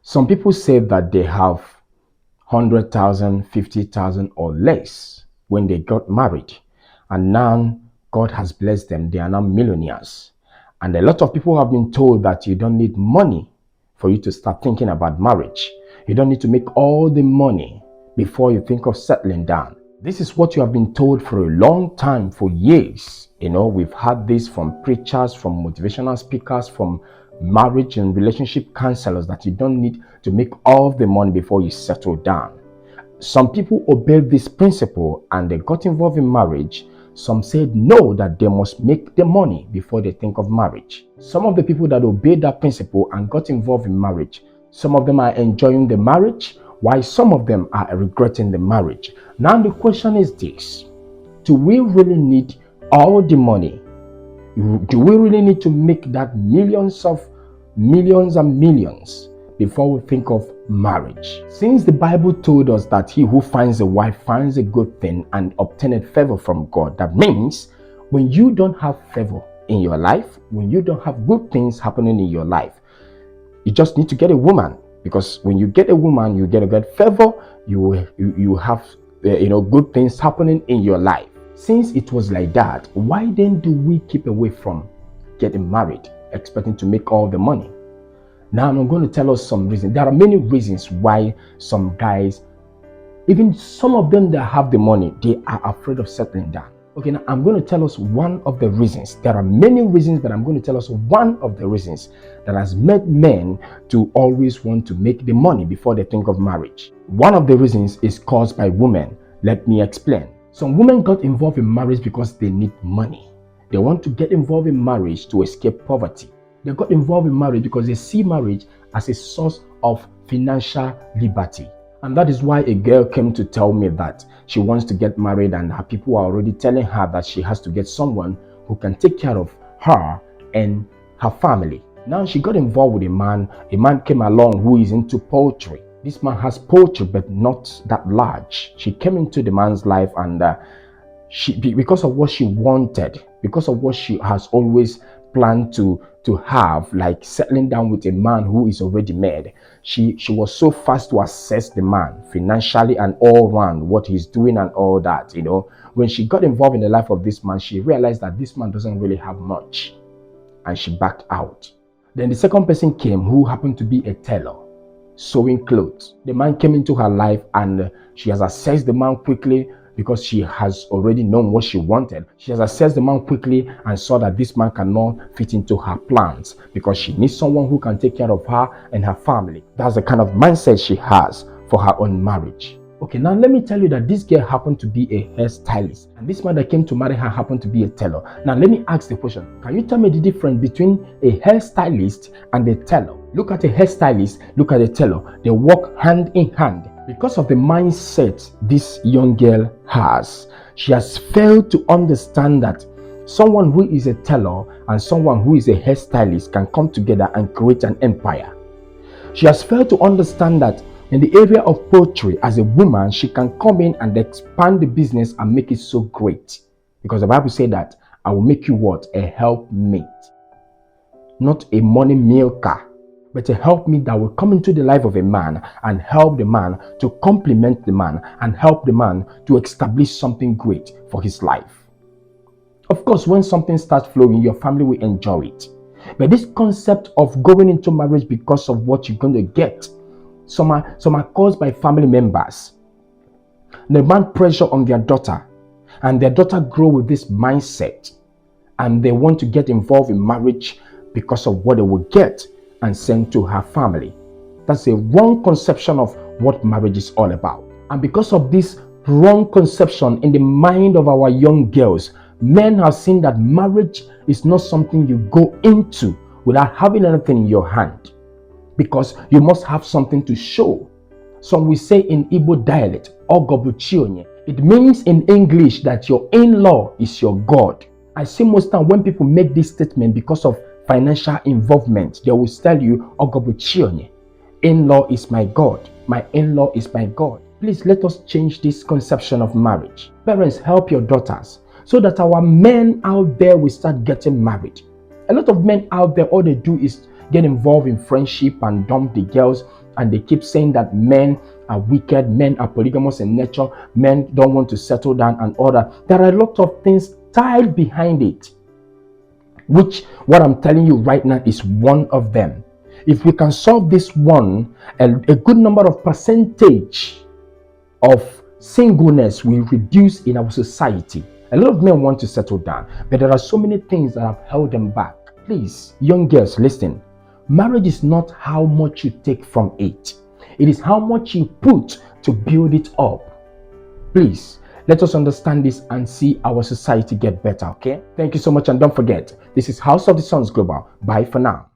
Some people say that they have 100,000, 50,000 or less when they got married. And now God has blessed them. They are now millionaires. And a lot of people have been told that you don't need money for you to start thinking about marriage. You don't need to make all the money before you think of settling down. This is what you have been told for a long time, for years. We've had this from preachers, from motivational speakers, from marriage and relationship counselors, that you don't need to make all the money before you settle down. Some people obeyed this principle and they got involved in marriage. Some said no, that they must make the money before they think of marriage. Some of the people that obeyed that principle and got involved in marriage, some of them are enjoying the marriage, while some of them are regretting the marriage. Now the question is this: do we really need all the money? Do we really need to make that millions and millions before we think of marriage? Since the Bible told us that he who finds a wife finds a good thing and obtaineth favor from God, that means when you don't have favor in your life, when you don't have good things happening in your life, you just need to get a woman. Because when you get a woman, you get a good favor, you have good things happening in your life. Since it was like that, why then do we keep away from getting married, expecting to make all the money? Now I'm going to tell us some reasons. There are many reasons why some guys, even some of them that have the money, they are afraid of settling down. Okay, now I'm going to tell us one of the reasons. There are many reasons, but I'm going to tell us one of the reasons that has made men to always want to make the money before they think of marriage. One of the reasons is caused by women. Let me explain. Some women got involved in marriage because they need money. They want to get involved in marriage to escape poverty. They got involved in marriage because they see marriage as a source of financial liberty. And that is why a girl came to tell me that she wants to get married, and her people are already telling her that she has to get someone who can take care of her and her family. Now she got involved with a man. A man came along who is into poultry. This man has poultry, but not that large. She came into the man's life, and because of what she wanted, because of what she has always planned to have, like settling down with a man who is already married, she was so fast to assess the man financially and all around what he's doing and all that. When she got involved in the life of this man, she realized that this man doesn't really have much, and she backed out. Then the second person came, who happened to be a tailor, sewing clothes. The man came into her life, and she has assessed the man quickly. Because she has already known what she wanted, she has assessed the man quickly and saw that this man cannot fit into her plans, because she needs someone who can take care of her and her family. That's the kind of mindset she has for her own marriage. Okay, now let me tell you that this girl happened to be a hairstylist, and this man that came to marry her happened to be a tailor. Now let me ask the question: can you tell me the difference between a hairstylist and a tailor? Look at a hairstylist, look at a tailor. They work hand in hand. Because of the mindset this young girl has, she has failed to understand that someone who is a tailor and someone who is a hairstylist can come together and create an empire. She has failed to understand that in the area of poultry, as a woman, she can come in and expand the business and make it so great. Because the Bible said that I will make you what? A helpmate. Not a money milker, but a helpmate that will come into the life of a man and help the man to complement the man and help the man to establish something great for his life. Of course, when something starts flowing, your family will enjoy it. But this concept of going into marriage because of what you're going to get, some are caused by family members. They demand pressure on their daughter, and their daughter grow with this mindset, and they want to get involved in marriage because of what they will get and send to her family. That's a wrong conception of what marriage is all about. And because of this wrong conception in the mind of our young girls, men have seen that marriage is not something you go into without having anything in your hand, because you must have something to show. Some will say in Igbo dialect, Ogobuchionye. It means in English that your in-law is your God. I see most time when people make this statement because of financial involvement, they will tell you, Ogobuchionye, in-law is my God. My in-law is my God. Please let us change this conception of marriage. Parents, help your daughters so that our men out there will start getting married. A lot of men out there, all they do is get involved in friendship and dump the girls and they keep saying that men are wicked, men are polygamous in nature, men don't want to settle down and all that. There are a lot of things tied behind it, which what I'm telling you right now is one of them. If we can solve this one, a good number of percentage of singleness will reduce in our society. A lot of men want to settle down, but there are so many things that have held them back. Please, young girls, listen. Marriage is not how much you take from it. It is how much you put to build it up. Please, let us understand this and see our society get better, okay? Thank you so much, and don't forget, this is House of the Sons Global. Bye for now.